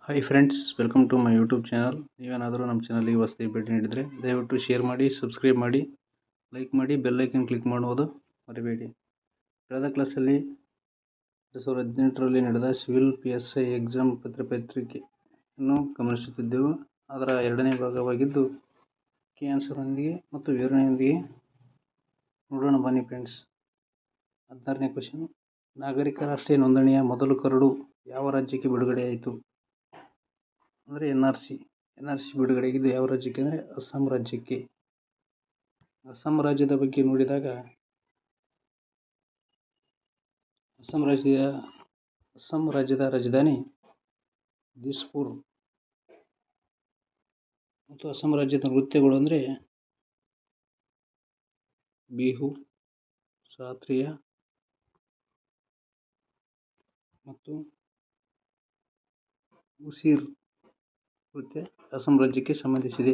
Hi friends, welcome to my YouTube channel. ನೀವೇನಾದರೂ ನಮ್ಮ ಚಾನಲ್ಗೆ ಹೊಸದಾಗಿ ಭೇಟಿ ನೀಡಿದರೆ ದಯವಿಟ್ಟು ಶೇರ್ ಮಾಡಿ, ಸಬ್ಸ್ಕ್ರೈಬ್ ಮಾಡಿ, ಲೈಕ್ ಮಾಡಿ, ಬೆಲ್ ಐಕನ್ ಕ್ಲಿಕ್ ಮಾಡುವುದು ಮರಿಬೇಡಿ. ಕಳೆದ ಕ್ಲಾಸಲ್ಲಿ 2018ರಲ್ಲಿ ನಡೆದ ಸಿವಿಲ್ PSI ಎಕ್ಸಾಮ್ ಪತ್ರಿಕೆಯನ್ನು ಗಮನಿಸುತ್ತಿದ್ದೆವು. ಅದರ ಎರಡನೇ ಭಾಗವಾಗಿದ್ದು ಕೀ ಆನ್ಸರ್ನೊಂದಿಗೆ ಮತ್ತು ವಿವರಣೆಯೊಂದಿಗೆ ನೋಡೋಣ ಬನ್ನಿ ಫ್ರೆಂಡ್ಸ್. 16ನೇ ಕ್ವಶನ್, ನಾಗರಿಕ ರಾಷ್ಟ್ರೀಯ ನೋಂದಣಿಯ ಮೊದಲ ಕರಡು ಯಾವ ರಾಜ್ಯಕ್ಕೆ ಬಿಡುಗಡೆಯಾಯಿತು? ಅಂದರೆ NRC ಬಿಡುಗಡೆಯಾಗಿದ್ದು ಯಾವ ರಾಜ್ಯಕ್ಕೆ ಅಂದರೆ ಅಸ್ಸಾಂ ರಾಜ್ಯಕ್ಕೆ. ಅಸ್ಸಾಂ ರಾಜ್ಯದ ಬಗ್ಗೆ ನೋಡಿದಾಗ ಅಸ್ಸಾಂ ರಾಜ್ಯದ ರಾಜಧಾನಿ ದಿಸ್ಪುರ್. ಮತ್ತು ಅಸ್ಸಾಂ ರಾಜ್ಯದ ನೃತ್ಯಗಳು ಅಂದರೆ ಬಿಹು, ಸಾತ್ರಿಯಾ ಮತ್ತು ಉಸಿರ್ ನೃತ್ಯ ಅಸ್ಸಾಂ ರಾಜ್ಯಕ್ಕೆ ಸಂಬಂಧಿಸಿದೆ.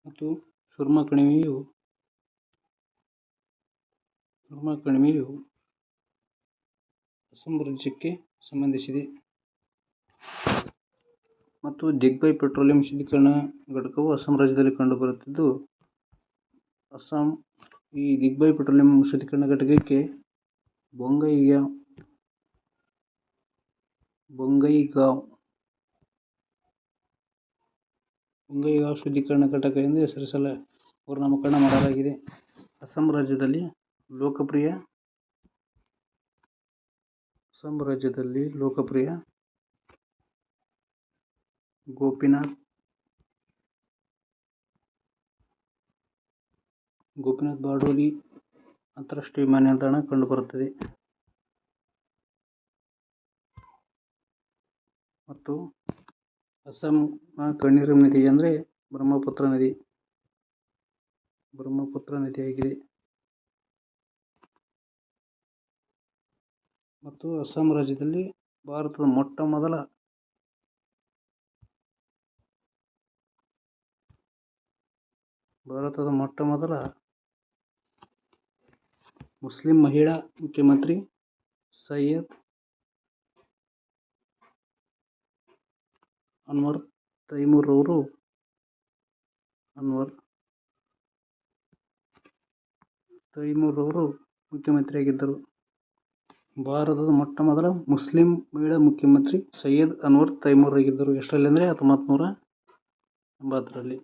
ಮತ್ತು ಸುರ್ಮಾ ಕಣಿವೆಯು ಅಸ್ಸಾಂ ರಾಜ್ಯಕ್ಕೆ ಸಂಬಂಧಿಸಿದೆ. ಮತ್ತು ದಿಗ್ಬೈ ಪೆಟ್ರೋಲಿಯಂ ಶುದ್ಧೀಕರಣ ಘಟಕವು ಅಸ್ಸಾಂ ರಾಜ್ಯದಲ್ಲಿ ಕಂಡುಬರುತ್ತಿದ್ದು, ಈ ದಿಗ್ಬೈ ಪೆಟ್ರೋಲಿಯಂ ಶುದ್ಧೀಕರಣ ಘಟಕಕ್ಕೆ ಬೊಂಗೈಗಾಂವ್ ಶುದ್ಧೀಕರಣ ಘಟಕ ಎಂದು ನಾಮಕರಣ ಮಾಡಲಾಗಿದೆ. ಅಸ್ಸಾಂ ರಾಜ್ಯದಲ್ಲಿ ಲೋಕಪ್ರಿಯ ಗೋಪಿನಾಥ್ ಬಾರ್ಡೋಲಿ ಅಂತಾರಾಷ್ಟ್ರೀಯ ವಿಮಾನ ನಿಲ್ದಾಣ ಕಂಡುಬರುತ್ತದೆ. ಮತ್ತು ಅಸ್ಸಾಂನ ಕಣ್ಣೀರು ನದಿ ಅಂದರೆ ಬ್ರಹ್ಮಪುತ್ರ ನದಿಯಾಗಿದೆ. ಮತ್ತು ಅಸ್ಸಾಂ ರಾಜ್ಯದಲ್ಲಿ ಭಾರತದ ಮೊಟ್ಟ ಮೊದಲ ಮುಸ್ಲಿಂ ಮಹಿಳಾ ಮುಖ್ಯಮಂತ್ರಿ ಸೈಯದ್ ಅನ್ವರ್ ತೈಮೂರ್ ಅವರು ಮುಖ್ಯಮಂತ್ರಿಯಾಗಿದ್ದರು. ಭಾರತದ ಮೊಟ್ಟ ಮೊದಲ ಮುಸ್ಲಿಂ ಮಹಿಳಾ ಮುಖ್ಯಮಂತ್ರಿ ಸೈಯದ್ ಅನ್ವರ್ ತೈಮೂರ್ ಆಗಿದ್ದರು. ಎಷ್ಟರಲ್ಲಿ ಅಂದರೆ 1980ರಲ್ಲಿ.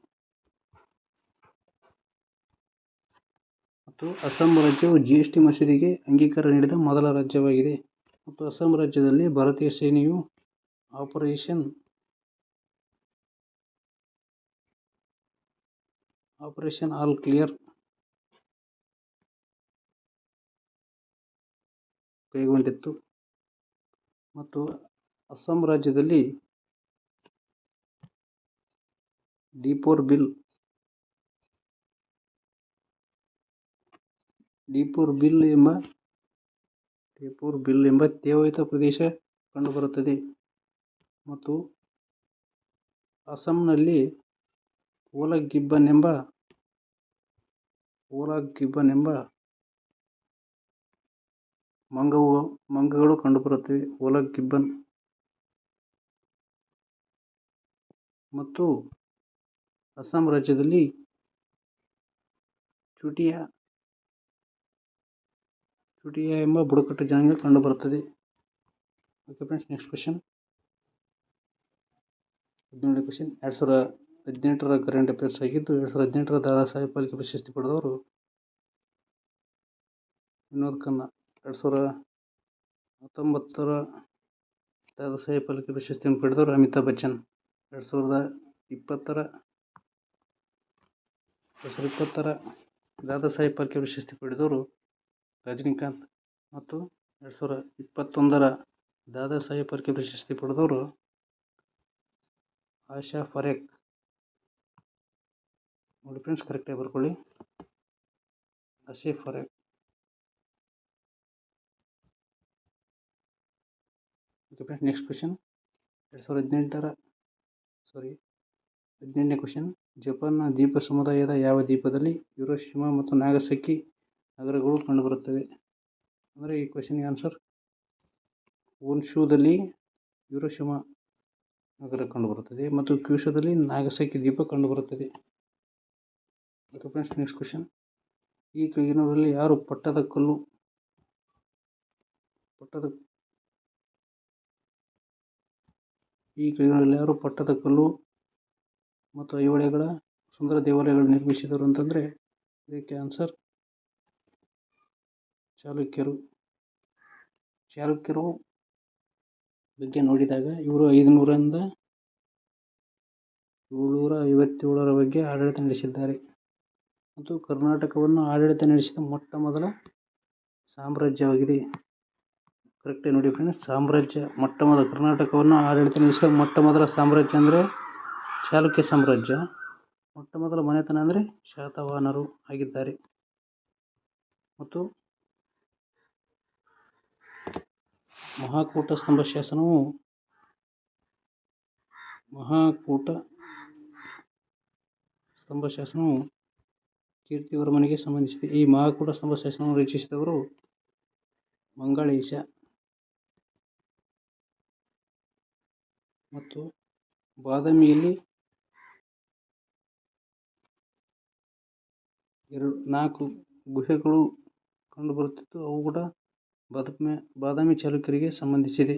ಮತ್ತು ಅಸ್ಸಾಂ ರಾಜ್ಯವು GST ಮಸೂದೆಗೆ ಅಂಗೀಕಾರ ನೀಡಿದ ಮೊದಲ ರಾಜ್ಯವಾಗಿದೆ. ಮತ್ತು ಅಸ್ಸಾಂ ರಾಜ್ಯದಲ್ಲಿ ಭಾರತೀಯ ಸೇನೆಯು ಆಪರೇಷನ್ ಆಲ್ ಕ್ಲಿಯರ್ ಕೈಗೊಂಡಿತ್ತು. ಮತ್ತು ಅಸ್ಸಾಂ ರಾಜ್ಯದಲ್ಲಿ ದೀಪೋರ್ ಬಿಲ್ ಎಂಬ ತೇವಾಯುತ ಪ್ರದೇಶ ಕಂಡುಬರುತ್ತದೆ. ಮತ್ತು ಅಸ್ಸಾಂನಲ್ಲಿ ಓಲಾಗ್ ಗಿಬ್ಬನ್ ಎಂಬ ಮಂಗಗಳು ಕಂಡುಬರುತ್ತವೆ. ಓಲಾಗ್ ಗಿಬ್ಬನ್. ಮತ್ತು ಅಸ್ಸಾಂ ರಾಜ್ಯದಲ್ಲಿ ಚುಟಿಯಾ ಎಂಬ ಬುಡಕಟ್ಟು ಜನಾಂಗ ಕಂಡುಬರುತ್ತದೆ. Okay friends, next question. 17ನೇ ಕ್ವಶನ್ 2018ರ ಕರೆಂಟ್ ಅಫೇರ್ಸ್ ಆಗಿದ್ದು, 2018ರ ದಾದಾ ಸಾಹೇಬ್ ಫಾಲ್ಕೆ ಪ್ರಶಸ್ತಿ ಪಡೆದವರು ವಿನೋದ್ ಖನ್ನಾ. 2019ರ ದಾದಾ ಸಾಹೇಬ್ ಫಾಲ್ಕೆ ಪ್ರಶಸ್ತಿಯನ್ನು ಪಡೆದವರು ಅಮಿತಾಬ್ ಬಚ್ಚನ್. 2020ರ ದಾದಾ ಸಾಹೇಬ್ ಫಾಲ್ಕೆ ಪ್ರಶಸ್ತಿ ಪಡೆದವರು ರಜನಿಕಾಂತ್. ಮತ್ತು 2021ರ ದಾದಾ ಸಾಹೇಬ್ ಫಾಲ್ಕೆ ಪ್ರಶಸ್ತಿ ಪಡೆದವರು ಆಶಾ ಪರೇಖ್. ನೋಡಿ ಫ್ರೆಂಡ್ಸ್, ಕರೆಕ್ಟಾಗಿ ಬರ್ಕೊಳ್ಳಿ. Asha Parekh. Okay friends, next question. 18ನೇ ಕ್ವಶನ್. ಜಪಾನ್ನ ದ್ವೀಪ ಸಮುದಾಯದ ಯಾವ ದ್ವೀಪದಲ್ಲಿ ಹಿರೋಶಿಮಾ ಮತ್ತು ನಾಗಸಾಕಿ ನಗರಗಳು ಕಂಡುಬರುತ್ತವೆ? ಅಂದರೆ ಈ ಕ್ವೆಶನ್ಗೆ ಆನ್ಸರ್ ಓನ್ಶೂದಲ್ಲಿ ಹಿರೋಶಿಮಾ ನಗರ ಕಂಡುಬರುತ್ತದೆ ಮತ್ತು ಕ್ಯೂಶೋದಲ್ಲಿ ನಾಗಸಾಕಿ ದ್ವೀಪ ಕಂಡುಬರುತ್ತದೆ. Okay friends, next question. ಈ ಕೆಳಗಿನವರಲ್ಲಿ ಯಾರು ಪಟ್ಟದಕಲ್ಲು ಮತ್ತು ಐಹೊಳೆಗಳ ಸುಂದರ ದೇವಾಲಯಗಳು ನಿರ್ಮಿಸಿದರು ಅಂತಂದರೆ ಇದಕ್ಕೆ ಆನ್ಸರ್ ಚಾಲುಕ್ಯರು ಬಗ್ಗೆ ನೋಡಿದಾಗ ಇವರು 500ರಿಂದ 757 ಬಗ್ಗೆ ಆಡಳಿತ ನಡೆಸಿದ್ದಾರೆ ಮತ್ತು ಕರ್ನಾಟಕವನ್ನು ಆಡಳಿತ ನಡೆಸಿದ ಮೊಟ್ಟ ಮೊದಲ ಸಾಮ್ರಾಜ್ಯವಾಗಿದೆ. ಕರೆಕ್ಟಾಗಿ ನೋಡಿ ಫ್ರೆಂಡ್ಸ್, ಕರ್ನಾಟಕವನ್ನು ಆಡಳಿತ ನಡೆಸಿದ ಮೊಟ್ಟ ಮೊದಲ ಸಾಮ್ರಾಜ್ಯ ಅಂದರೆ ಚಾಲುಕ್ಯ ಸಾಮ್ರಾಜ್ಯ. ಮೊಟ್ಟ ಮೊದಲ ಮನೆತನ ಅಂದರೆ ಶಾತವಾಹನರು ಆಗಿದ್ದಾರೆ. ಮತ್ತು ಮಹಾಕೂಟ ಸ್ತಂಭ ಶಾಸನವು ಕೀರ್ತಿವರ್ಮನಿಗೆ ಸಂಬಂಧಿಸಿದೆ. ಈ ಮಹಾಕೂಟ ಸ್ತಂಭ ಶಾಸನವನ್ನು ರಚಿಸಿದವರು ಮಂಗಳೇಶ. ಮತ್ತು ಬಾದಾಮಿಯಲ್ಲಿ 4 ಗುಹೆಗಳು ಕಂಡುಬರುತ್ತಿದ್ದು ಅವು ಕೂಡ ಬಾದಾಮಿ ಚಾಲುಕ್ಯರಿಗೆ ಸಂಬಂಧಿಸಿದೆ.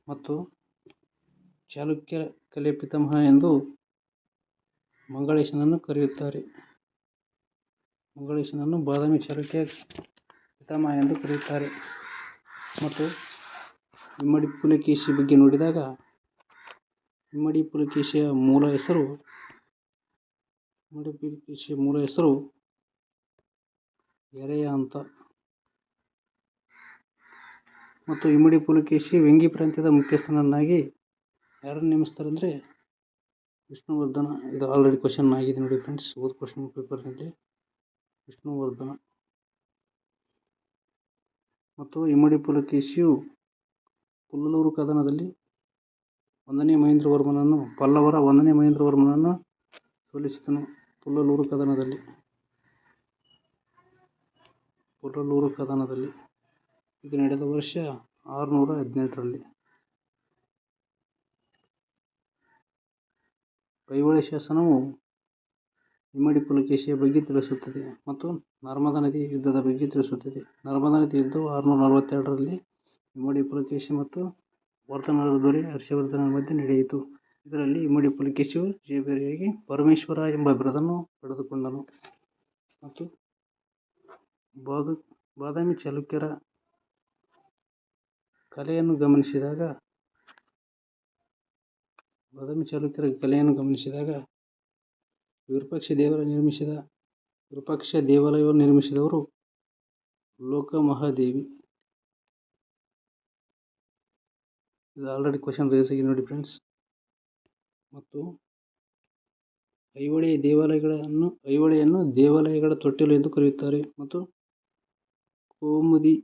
ಮತ್ತು ಚಾಲುಕ್ಯ ಕಲೆ ಪಿತಾಮಹ ಎಂದು ಮಂಗಳೇಶನನ್ನು ಕರೆಯುತ್ತಾರೆ. ಮಂಗಳೇಶನನ್ನು ಬಾದಾಮಿ ಚಾಲುಕ್ಯ ಪಿತಾಮಹ ಎಂದು ಕರೆಯುತ್ತಾರೆ. ಮತ್ತು ಇಮ್ಮಡಿ ಪುಲಕೇಶಿ ಬಗ್ಗೆ ನೋಡಿದಾಗ ಇಮ್ಮಡಿ ಪುಲಕೇಶಿಯ ಮೂಲ ಹೆಸರು ಯೆರೆಯ ಅಂತ. ಮತ್ತು ಇಮ್ಮಡಿ ಪುಲಕೇಶಿ ವೆಂಗಿ ಪ್ರಾಂತ್ಯದ ಮುಖ್ಯಸ್ಥನನ್ನಾಗಿ ಯಾರನ್ನು ನೇಮಿಸ್ತಾರೆ ಅಂದರೆ ವಿಷ್ಣುವರ್ಧನ. ಇದು ಆಲ್ರೆಡಿ ಕ್ವಶನ್ ಆಗಿದೆ ನೋಡಿ ಫ್ರೆಂಡ್ಸ್, ಓದ್ ಕ್ವಶನ್ ಪೇಪರ್ನಲ್ಲಿ ವಿಷ್ಣುವರ್ಧನ. ಮತ್ತು ಇಮ್ಮಡಿ ಪುಲಕೇಶಿಯು ಪುಲ್ಲಲೂರು ಕದನದಲ್ಲಿ ಪಲ್ಲವರ 1ನೇ ಮಹೇಂದ್ರವರ್ಮನನ್ನು ಸೋಲಿಸಿದನು. ಪುಲ್ಲಲೂರು ಕದನದಲ್ಲಿ ಇದು ನಡೆದ ವರ್ಷ 618ರಲ್ಲಿ. ಐಹೊಳೆ ಶಾಸನವು ಇಮ್ಮಡಿ ಪುಲಕೇಶಿಯ ಬಗ್ಗೆ ತಿಳಿಸುತ್ತದೆ ಮತ್ತು ನರ್ಮದಾ ನದಿ ಯುದ್ಧದ ಬಗ್ಗೆ ತಿಳಿಸುತ್ತದೆ. ನರ್ಮದಾ ನದಿ ಯುದ್ಧವು 642ರಲ್ಲಿ ಇಮ್ಮಡಿ ಪುಲಕೇಶಿ ಮತ್ತು ವರ್ತಮಾನದ ದೊರೆ ಹರ್ಷವರ್ಧನನ ಮಧ್ಯೆ ನಡೆಯಿತು. ಇದರಲ್ಲಿ ಇಮ್ಮಡಿ ಪುಲಕೇಶಿಯು ಜಯಭೇರಿಯಾಗಿ ಪರಮೇಶ್ವರ ಎಂಬ ಬಿರುದನ್ನು ಪಡೆದುಕೊಂಡನು. ಮತ್ತು ಬಾದಾಮಿ ಚಾಲುಕ್ಯರ ಕಲೆಯನ್ನು ಗಮನಿಸಿದಾಗ ವಿರೂಪಾಕ್ಷ ದೇವಾಲಯವನ್ನು ನಿರ್ಮಿಸಿದವರು ಲೋಕಮಹಾದೇವಿ. ಇದು ಆಲ್ರೆಡಿ ಕ್ವಶನ್ ರೇಸ್ ಆಗಿದೆ ನೋಡಿ ಫ್ರೆಂಡ್ಸ್. ಮತ್ತು ಐಹೊಳೆಯನ್ನು ದೇವಾಲಯಗಳ ತೊಟ್ಟಿಲು ಎಂದು ಕರೆಯುತ್ತಾರೆ. ಮತ್ತು ಕೌಮುದಿ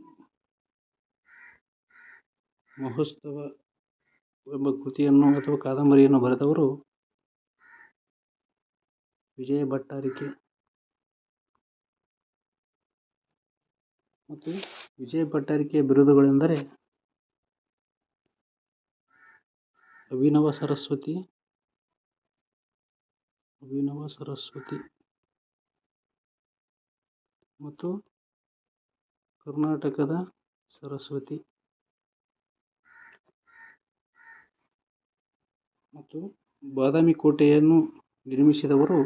ಮಹೋತ್ಸವ ಎಂಬ ಕೃತಿಯನ್ನು ಅಥವಾ ಕಾದಂಬರಿಯನ್ನು ಬರೆದವರು ವಿಜಯ ಭಟ್ಟಾರಿಕೆ. ಮತ್ತು ವಿಜಯ ಭಟ್ಟಾರಿಕೆಯ ಬಿರುದುಗಳೆಂದರೆ ಅಭಿನವ ಸರಸ್ವತಿ ಮತ್ತು ಕರ್ನಾಟಕದ ಸರಸ್ವತಿ. ಮತ್ತು ಬಾದಾಮಿ ಕೋಟೆಯನ್ನು ನಿರ್ಮಿಸಿದವರು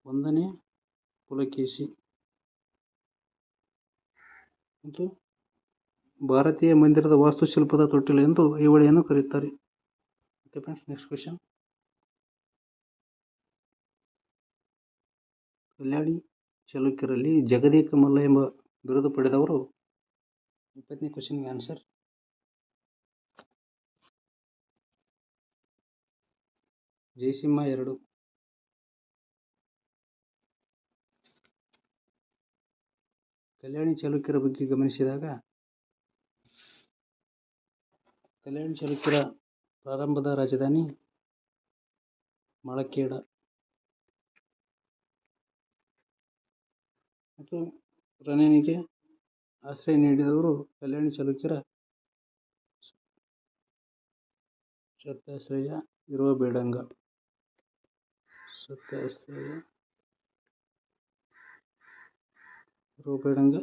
1ನೇ ಪುಲಕೇಶಿ. ಮತ್ತು ಭಾರತೀಯ ಮಂದಿರದ ವಾಸ್ತುಶಿಲ್ಪದ ತೊಟ್ಟಿಲು ಎಂದು ಐಹೊಳೆಯನ್ನು ಕರೆಯುತ್ತಾರೆ. Okay friends, next question. Kalyani ಚಾಲುಕ್ಯರಲ್ಲಿ ಜಗದೇಕ ಮಲ್ಲ ಎಂಬ ಬಿರುದು ಪಡೆದವರು. 20ನೇ ಕ್ವೆಶನ್ಗೆ ಆನ್ಸರ್ ಜಯಸಿಂಹ II. ಕಲ್ಯಾಣಿ ಚಾಲುಕ್ಯರ ಬಗ್ಗೆ ಗಮನಿಸಿದಾಗ ಕಲ್ಯಾಣಿ ಚಾಲುಕ್ಯರ ಪ್ರಾರಂಭದ ರಾಜಧಾನಿ ಮಳಖೇಡ. ಮತ್ತು ರನ್ನನಿಗೆ ಆಶ್ರಯ ನೀಡಿದವರು ಕಲ್ಯಾಣಿ ಚಾಲುಕ್ಯರ ಸತ್ಯಾಶ್ರಯ ಇರುವ ಬೇಡಂಗ. ಸತ್ಯಾಶ್ರಯ ಇರುವ ಬೇಡಂಗ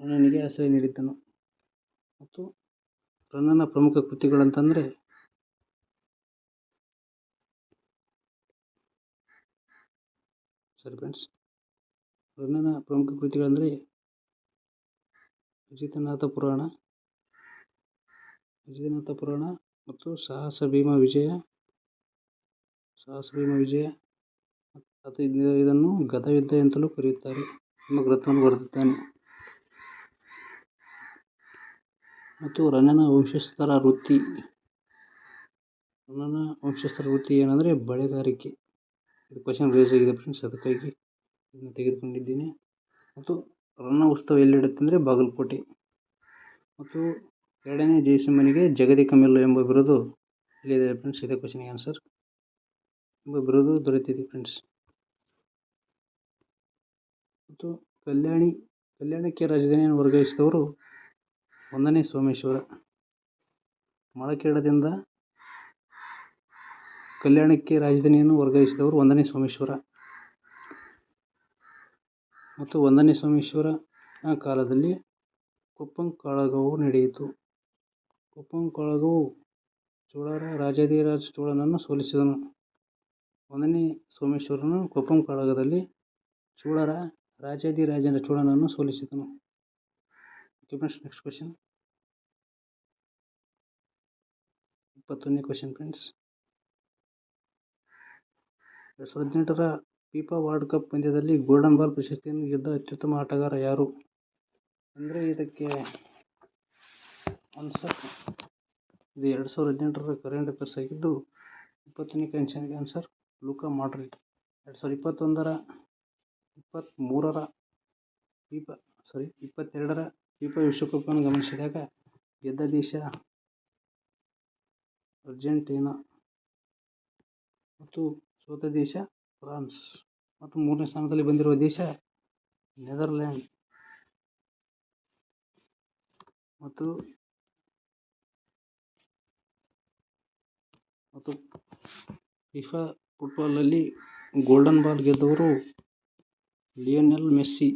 ರನ್ನನಿಗೆ ಆಶ್ರಯ ನೀಡಿದ್ದನು. ಮತ್ತು ರನ್ನನ ಪ್ರಮುಖ ಕೃತಿಗಳಂತಂದರೆ ರನ್ನನ ಪ್ರಮುಖ ಕೃತಿಗಳಂದರೆ ಅಜಿತನಾಥ ಪುರಾಣ ಮತ್ತು ಸಾಹಸ ಭೀಮ ವಿಜಯ. ಇದನ್ನು ಗದಾಯುದ್ಧ ಎಂತಲೂ ಕರೆಯುತ್ತಾರೆ ಎಂಬ ಗ್ರಂಥವನ್ನು ಬರೆದಿದ್ದಾನೆ. ಮತ್ತು ರನ್ನನ ವಂಶಸ್ಥರ ವೃತ್ತಿ ಏನಂದರೆ ಬಳೆಗಾರಿಕೆ. ಇದು ಕ್ವಶನ್ ರೇಸ್ ಆಗಿದೆ ಫ್ರೆಂಡ್ಸ್, ಅದಕ್ಕಾಗಿ ಇದನ್ನು ತೆಗೆದುಕೊಂಡಿದ್ದೀನಿ. ಮತ್ತು ರನ್ನ ಉತ್ಸವ ಎಲ್ಲಿ ನಡೆಯುತ್ತೆ ಅಂದರೆ ಬಾಗಲಕೋಟೆ. ಮತ್ತು ಎರಡನೇ ಜಯಸಿಂಹನಿಗೆ ಜಗದೇಕ ಮೆಲ್ಲು ಎಂಬ ಬಿರುದು ಎಲ್ಲಿದೆ ಫ್ರೆಂಡ್ಸ್, ಇದೇ ಕ್ವಶನ್ಗೆ ಆನ್ಸರ್. ಎಂಬ ಬಿರುದು ದೊರೆತಿದೆ ಫ್ರೆಂಡ್ಸ್. ಮತ್ತು ಕಲ್ಯಾಣಕ್ಕೆ ರಾಜಧಾನಿಯನ್ನು ವರ್ಗಾಯಿಸಿದವರು 1ನೇ ಸೋಮೇಶ್ವರ. ಮಳಖೇಡದಿಂದ ಕಲ್ಯಾಣಕ್ಕೆ ರಾಜಧಾನಿಯನ್ನು ವರ್ಗಾಯಿಸಿದವರು 1ನೇ ಸೋಮೇಶ್ವರ. ಮತ್ತು 1ನೇ ಸೋಮೇಶ್ವರನ ಕಾಲದಲ್ಲಿ ಕೊಪ್ಪಂ ಕಾಳಗವು ನಡೆಯಿತು. ಕೊಪ್ಪಂ ಕಾಳಗವು ಚೋಳರ ರಾಜಾಧಿರಾಜ ಚೋಳನನ್ನು ಸೋಲಿಸಿದನು. 1ನೇ ಸೋಮೇಶ್ವರನು ಕೊಪ್ಪಂ ಕಾಳಗದಲ್ಲಿ ಚೋಳರ ರಾಜಾಧಿರಾಜ ಚೋಳನನ್ನು ಸೋಲಿಸಿದನು. ನೆಕ್ಸ್ಟ್ ಕ್ವಶನ್, 21ನೇ ಕ್ವಶನ್ ಫ್ರೆಂಡ್ಸ್. 2018ರ ಫಿಫಾ ವರ್ಲ್ಡ್ ಕಪ್ ಪಂದ್ಯದಲ್ಲಿ ಗೋಲ್ಡನ್ ಬಾಲ್ ಪ್ರಶಸ್ತಿಯನ್ನು ಗೆದ್ದ ಅತ್ಯುತ್ತಮ ಆಟಗಾರ ಯಾರು ಅಂದರೆ ಇದಕ್ಕೆ ಆನ್ಸರ್, ಇದು 2018ರ ಕರೆಂಟ್ ಅಫೇರ್ಸ್ ಆಗಿದ್ದು 20ನೇ ಕ್ವಶನ್ಗೆ ಆನ್ಸರ್ ಲೂಕಾ ಮಾಡ್ರಿಕ್. 2022ರ ಫಿಫಾ ವಿಶ್ವಕಪ್ ಗಮನಿಸಿದಾಗ ಗೆದ್ದ ದೇಶ ಅರ್ಜೆಂಟೀನಾ ಮತ್ತು ಸೋತ ದೇಶ ಫ್ರಾನ್ಸ್. ಮತ್ತು 3ನೇ ಸ್ಥಾನದಲ್ಲಿ ಬಂದಿರುವ ದೇಶ ನೆದರ್ಲ್ಯಾಂಡ್. ಮತ್ತು ಫಿಫಾ ಫುಟ್ಬಾಲ್ನಲ್ಲಿ ಗೋಲ್ಡನ್ ಬಾಲ್ ಗೆದ್ದವರು ಲಿಯೋನೆಲ್ ಮೆಸ್ಸಿ.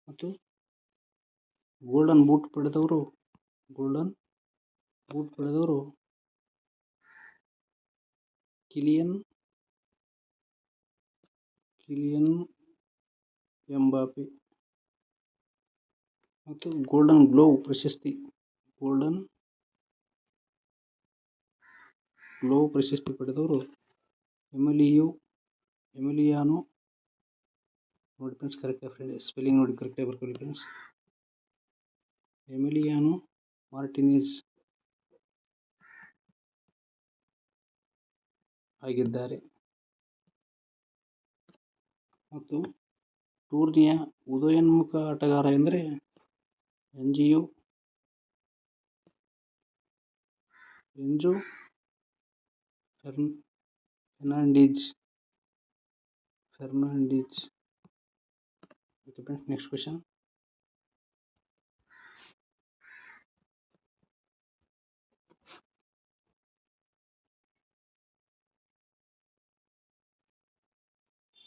ಮತ್ತು ಗೋಲ್ಡನ್ ಬೂಟ್ ಪಡೆದವರು ಕಿಲಿಯನ್ ಎಂಬಾಪೆ. ಮತ್ತು ಗೋಲ್ಡನ್ ಗ್ಲೋವ್ ಪ್ರಶಸ್ತಿ ಪಡೆದವರು ಎಮಿಲಿಯಾನೋ, ನೋಡಿ ಫ್ರೆಂಡ್ಸ್ ಕರೆಕ್ಟ್ ಸ್ಪೆಲ್ಲಿಂಗ್ ನೋಡಿ ಕರೆಕ್ಟಾಗಿ ಬರ್ಕೊಳ್ಳಿ ಫ್ರೆಂಡ್ಸ್, ಎಮಿಲಿಯಾನೋ ಮಾರ್ಟಿನೆಜ್ ಆಗಿದ್ದಾರೆ. ಮತ್ತು ಟೂರ್ನಿಯ ಉದಯೋನ್ಮುಖ ಆಟಗಾರ ಎಂದರೆ ಎನ್ಜೋ ಫೆರ್ನಾಂಡಿಸ್. ನೆಕ್ಸ್ಟ್ ಕ್ವಶನ್,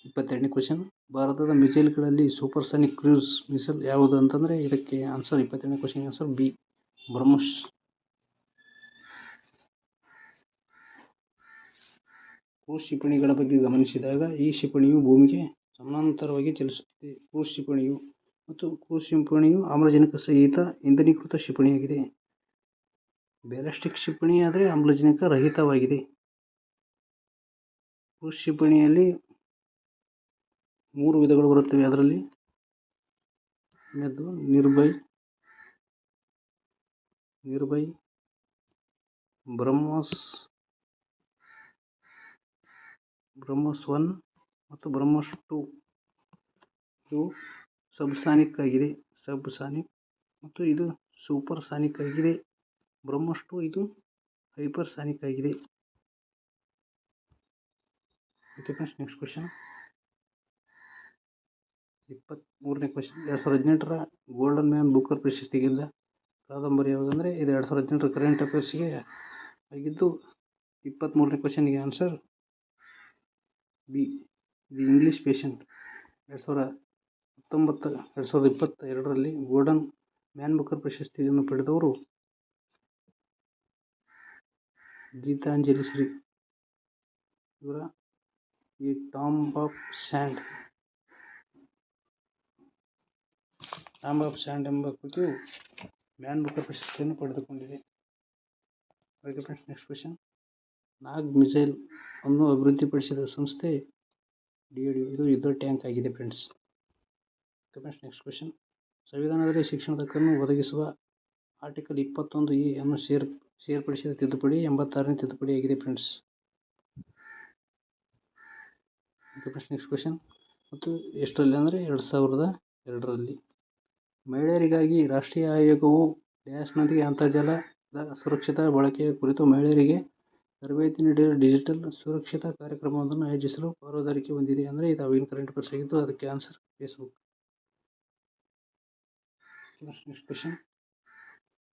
22ನೇ ಕ್ವಶನ್. ಭಾರತದ ಮಿಸೈಲ್ಗಳಲ್ಲಿ ಸೂಪರ್ಸಾನಿಕ್ ಕ್ರೂಸ್ ಮಿಸೈಲ್ ಯಾವುದು ಅಂತಂದರೆ ಇದಕ್ಕೆ ಆನ್ಸರ್ 22ನೇ ಕ್ವಶನ್ಗೆ ಆನ್ಸರ್ ಬಿ, ಬ್ರಹ್ಮೋಸ್. ಕ್ರೂಸ್ ಕ್ಷಿಪಣಿಗಳ ಬಗ್ಗೆ ಗಮನಿಸಿದಾಗ ಈ ಕ್ಷಿಪಣಿಯು ಭೂಮಿಗೆ ಸಮಾನಾಂತರವಾಗಿ ಚಲಿಸುತ್ತದೆ. ಮತ್ತು ಕ್ರೂಸ್ ಕ್ಷಿಪಣಿಯು ಆಮ್ಲಜನಕ ಸಹಿತ ಇಂಧನೀಕೃತ ಕ್ಷಿಪಣಿಯಾಗಿದೆ. ಬ್ಯಾಲಿಸ್ಟಿಕ್ ಕ್ಷಿಪಣಿ ಆದರೆ ಆಮ್ಲಜನಕ ರಹಿತವಾಗಿದೆ. ಕ್ರೂಸ್ ಕ್ಷಿಪಣಿಯಲ್ಲಿ 3 ವಿಧಗಳು ಬರುತ್ತವೆ. ಅದರಲ್ಲಿ ನಿರ್ಭಯ್, ಬ್ರಹ್ಮೋಸ್ 1 ಮತ್ತು ಬ್ರಹ್ಮೋಸ್ 2. ಇದು ಸಬ್ಸಾನಿಕ್ ಆಗಿದೆ, ಮತ್ತು ಇದು ಸೂಪರ್ ಸಾನಿಕ್ ಆಗಿದೆ. ಬ್ರಹ್ಮೋಸ್ 2 ಇದು ಹೈಪರ್ ಸಾನಿಕ್ ಆಗಿದೆ. ನೆಕ್ಸ್ಟ್ ಕ್ವಶನ್, 23ನೇ ಕ್ವೆಶ್ಚನ್ 2018ರ ಗೋಲ್ಡನ್ ಮ್ಯಾನ್ ಬುಕರ್ ಪ್ರಶಸ್ತಿ ಗೆದ್ದ ಕಾದಂಬರಿ ಯಾವುದಂದರೆ ಇದು 2018ರ ಕರೆಂಟ್ ಅಫೇರ್ಸ್ಗೆ ಆಗಿದ್ದು. 23ನೇ ಕ್ವೆಶ್ಚನ್ಗೆ answer B, the English patient. 2022ರಲ್ಲಿ ಗೋಲ್ಡನ್ ಮ್ಯಾನ್ ಬುಕರ್ ಪ್ರಶಸ್ತಿಯನ್ನು ಪಡೆದವರು ಗೀತಾಂಜಲಿ ಶ್ರೀ. ಇವರ ಈ ಟಾಂಬ್ ಆಫ್ ಸ್ಯಾಂಡ್ ಎಂಬ ಕೃತಿಯು ಮ್ಯಾನ್ ಬುಕರ್ ಪ್ರಶಸ್ತಿಯನ್ನು ಪಡೆದುಕೊಂಡಿದೆ. Okay friends, next question. Nag missile ಅನ್ನು ಅಭಿವೃದ್ಧಿಪಡಿಸಿದ ಸಂಸ್ಥೆ DRDO. ಇದು ಯುದ್ಧ ಟ್ಯಾಂಕ್ ಆಗಿದೆ friends. Okay friends, next question. ಸಂವಿಧಾನದಲ್ಲಿ ಶಿಕ್ಷಣದ ಹಕ್ಕನ್ನು ಒದಗಿಸುವ ಆರ್ಟಿಕಲ್ 21A ಅನ್ನು ಸೇರ್ಪಡಿಸಿದ ತಿದ್ದುಪಡಿ 86ನೇ ತಿದ್ದುಪಡಿಯಾಗಿದೆ friends. Okay friends, next question. ಮತ್ತು ಎಷ್ಟರಲ್ಲಿ ಅಂದರೆ 2002ರಲ್ಲಿ. ಮಹಿಳೆಯರಿಗಾಗಿ ರಾಷ್ಟ್ರೀಯ ಆಯೋಗವು ಡ್ಯಾಶ್ನೊಂದಿಗೆ ಅಂತರ್ಜಾಲದ ಸುರಕ್ಷಿತ ಬಳಕೆಯ ಕುರಿತು ಮಹಿಳೆಯರಿಗೆ ತರಬೇತಿ ನೀಡಲು ಡಿಜಿಟಲ್ ಸುರಕ್ಷತಾ ಕಾರ್ಯಕ್ರಮವೊಂದನ್ನು ಆಯೋಜಿಸಲು ಪಾಲುದಾರಿಕೆ ಹೊಂದಿದೆ. ಅಂದರೆ ಇದು ಅವಾಗಿನ ಕರೆಂಟ್ ಅಫೇರ್ಸ್ ಆಗಿದ್ದು. ಅದಕ್ಕೆ ಆನ್ಸರ್ ಫೇಸ್ಬುಕ್. Next question.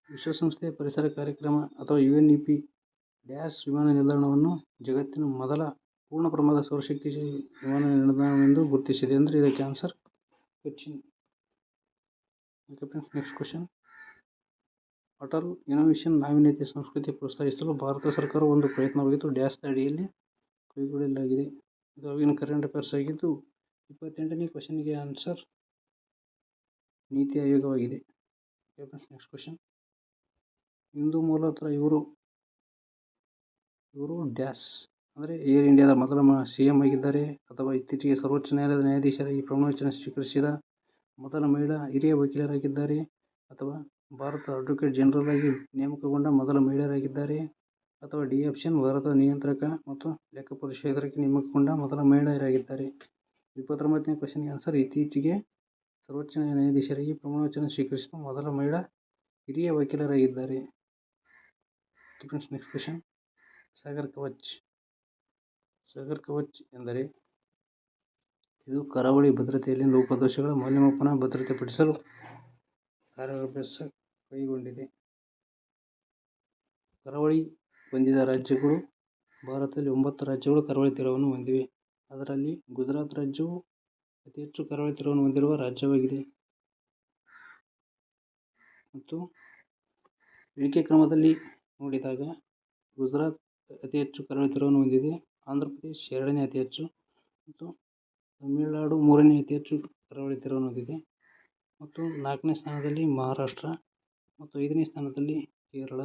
ವಿಶ್ವಸಂಸ್ಥೆಯ ಪರಿಸರ ಕಾರ್ಯಕ್ರಮ ಅಥವಾ UNEP ಡ್ಯಾಶ್ ವಿಮಾನ ನಿಲ್ದಾಣವನ್ನು ಜಗತ್ತಿನ ಮೊದಲ ಪೂರ್ಣ ಪ್ರಮಾಣದ ಸೌರಶಕ್ತಿ ವಿಮಾನ ನಿಲ್ದಾಣವೆಂದು ಗುರುತಿಸಿದೆ. ಅಂದರೆ ಇದಕ್ಕೆ answer Cochin. Okay friends, next question. Atal innovation ನಾವೀನ್ಯತೆ ಸಂಸ್ಕೃತಿ ಪ್ರೋತ್ಸಾಹಿಸಲು ಭಾರತ ಸರ್ಕಾರ ಒಂದು ಪ್ರಯತ್ನವಾಗಿದ್ದು ಡ್ಯಾಶ್ದ ಅಡಿಯಲ್ಲಿ ಕೈಗೊಳ್ಳಲಾಗಿದೆ. ಇದು ಅವಾಗಿನ ಕರೆಂಟ್ ಅಫೇರ್ಸ್ ಆಗಿದ್ದು. 28ನೇ ಕ್ವೆಶ್ಚನ್ಗೆ ಆನ್ಸರ್ ನೀತಿ ಆಯೋಗವಾಗಿದೆ. Okay friends, next question. ಇಂದು ಮೂಲತಃ ಇವರು ಡ್ಯಾಶ್ ಅಂದರೆ ಏರ್ ಇಂಡಿಯಾದ ಮೊದಲ CM ಆಗಿದ್ದಾರೆ, ಅಥವಾ ಇತ್ತೀಚೆಗೆ ಸರ್ವೋಚ್ಚ ನ್ಯಾಯಾಲಯದ ನ್ಯಾಯಾಧೀಶರಾಗಿ ಪ್ರಮಾಣವಚನ ಸ್ವೀಕರಿಸಿದ ಮೊದಲ ಮಹಿಳಾ ಹಿರಿಯ ವಕೀಲರಾಗಿದ್ದಾರೆ, ಅಥವಾ ಭಾರತ ಅಡ್ವೊಕೇಟ್ ಜನರಲ್ ಆಗಿ ನೇಮಕಗೊಂಡ ಮೊದಲ ಮಹಿಳೆಯರಾಗಿದ್ದಾರೆ, ಅಥವಾ ಡಿ ಆಪ್ಷನ್ ಭಾರತದ ನಿಯಂತ್ರಕ ಮತ್ತು ಲೆಕ್ಕಪರಿಶೋಧಕರಾಗಿ ನೇಮಕಗೊಂಡ ಮೊದಲ ಮಹಿಳೆಯರಾಗಿದ್ದಾರೆ. 29ನೇ ಕ್ವೆಶ್ಚನ್ಗೆ ಆನ್ಸರ್ ಇತ್ತೀಚೆಗೆ ಸರ್ವೋಚ್ಚ ನ್ಯಾಯಾಧೀಶರಾಗಿ ಪ್ರಮಾಣವಚನ ಸ್ವೀಕರಿಸಿದ ಮೊದಲ ಮಹಿಳಾ ಹಿರಿಯ ವಕೀಲರಾಗಿದ್ದಾರೆ. Next question. ಸಾಗರ್ ಕವಚ್ ಎಂದರೆ ಇದು ಕರಾವಳಿ ಭದ್ರತೆಯಲ್ಲಿ ಲೋಪದೋಷಗಳ ಮೌಲ್ಯಮಾಪನ ಭದ್ರತೆಪಡಿಸಲು ಕಾರ್ಯಾಭ್ಯಾಸ ಕೈಗೊಂಡಿದೆ. ಕರಾವಳಿ ಹೊಂದಿದ ರಾಜ್ಯಗಳು. ಭಾರತದಲ್ಲಿ 9 ರಾಜ್ಯಗಳು ಕರಾವಳಿ ತೀರವನ್ನು ಹೊಂದಿವೆ. ಅದರಲ್ಲಿ ಗುಜರಾತ್ ರಾಜ್ಯವು ಅತಿ ಹೆಚ್ಚು ಕರಾವಳಿ ತೀರವನ್ನು ಹೊಂದಿರುವ ರಾಜ್ಯವಾಗಿದೆ. ಮತ್ತು ಇಳಿಕೆ ಕ್ರಮದಲ್ಲಿ ನೋಡಿದಾಗ ಗುಜರಾತ್ ಅತಿ ಹೆಚ್ಚು ಕರಾವಳಿ ತೀರವನ್ನು ಹೊಂದಿದೆ, ಆಂಧ್ರ ಪ್ರದೇಶ್ 2ನೇ ಅತಿ ಹೆಚ್ಚು, ಮತ್ತು ತಮಿಳುನಾಡು 3ನೇ ಅತಿ ಹೆಚ್ಚು ಕರಾವಳಿ ತೀರವನ್ನು ಹೊಂದಿದೆ, ಮತ್ತು 4ನೇ ಸ್ಥಾನದಲ್ಲಿ ಮಹಾರಾಷ್ಟ್ರ, ಮತ್ತು 5ನೇ ಸ್ಥಾನದಲ್ಲಿ ಕೇರಳ,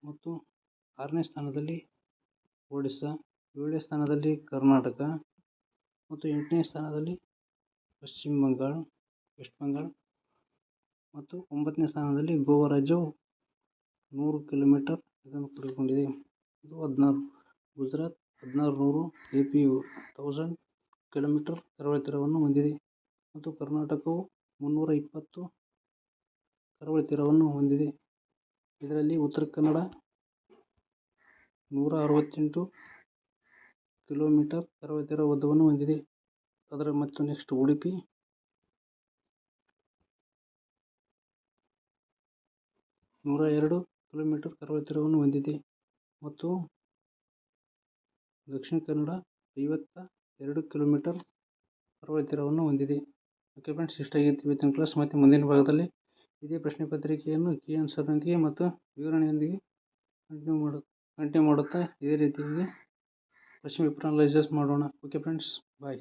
ಮತ್ತು 6ನೇ ಸ್ಥಾನದಲ್ಲಿ ಒಡಿಸ್ಸಾ, 7ನೇ ಸ್ಥಾನದಲ್ಲಿ ಕರ್ನಾಟಕ, ಮತ್ತು 8ನೇ ಸ್ಥಾನದಲ್ಲಿ ವೆಸ್ಟ್ ಬೆಂಗಾಲ್, ಮತ್ತು 9ನೇ ಸ್ಥಾನದಲ್ಲಿ ಗೋವಾ ರಾಜ್ಯವು 100 ಕಿಲೋಮೀಟರ್ ಇದನ್ನು ಪಡೆದುಕೊಂಡಿದೆ. ಇದು 16. ಗುಜರಾತ್ 1600, AP 1000 ಕಿಲೋಮೀಟರ್ ಕರಾವಳಿ ತೀರವನ್ನು ಹೊಂದಿದೆ, ಮತ್ತು ಕರ್ನಾಟಕವು 320 ಕರಾವಳಿ ತೀರವನ್ನು ಹೊಂದಿದೆ. ಇದರಲ್ಲಿ ಉತ್ತರ ಕನ್ನಡ 168 ಕಿಲೋಮೀಟರ್ ಕರಾವಳಿ ತೀರ ಉದ್ದವನ್ನು ಹೊಂದಿದೆ. ಮತ್ತು ನೆಕ್ಸ್ಟ್ ಉಡುಪಿ 102 ಕಿಲೋಮೀಟರ್ ಕರಾವಳಿ ತೀರವನ್ನು ಹೊಂದಿದೆ, ಮತ್ತು ದಕ್ಷಿಣ ಕನ್ನಡ 52 ಕಿಲೋಮೀಟರ್ ಕರಾವಳಿ ತೀರವನ್ನು ಹೊಂದಿದೆ. ಓಕೆ ಫ್ರೆಂಡ್ಸ್, ಇಷ್ಟಾಗಿತ್ತು ಇವತ್ತಿನ ಕ್ಲಾಸ್. ಮತ್ತು ಮುಂದಿನ ಭಾಗದಲ್ಲಿ ಇದೇ ಪ್ರಶ್ನೆ ಪತ್ರಿಕೆಯನ್ನು ಕೀ ಆನ್ಸರ್ನೊಂದಿಗೆ ಮತ್ತು ವಿವರಣೆಯೊಂದಿಗೆ ಕಂಟಿನ್ಯೂ ಮಾಡುತ್ತಾ ಇದೇ ರೀತಿಯಾಗಿ ಕ್ವೆಶ್ಚನ್ ಪೇಪರ್ ಅನಲೈಸಸ್ ಮಾಡೋಣ. ಓಕೆ ಫ್ರೆಂಡ್ಸ್, ಬಾಯ್.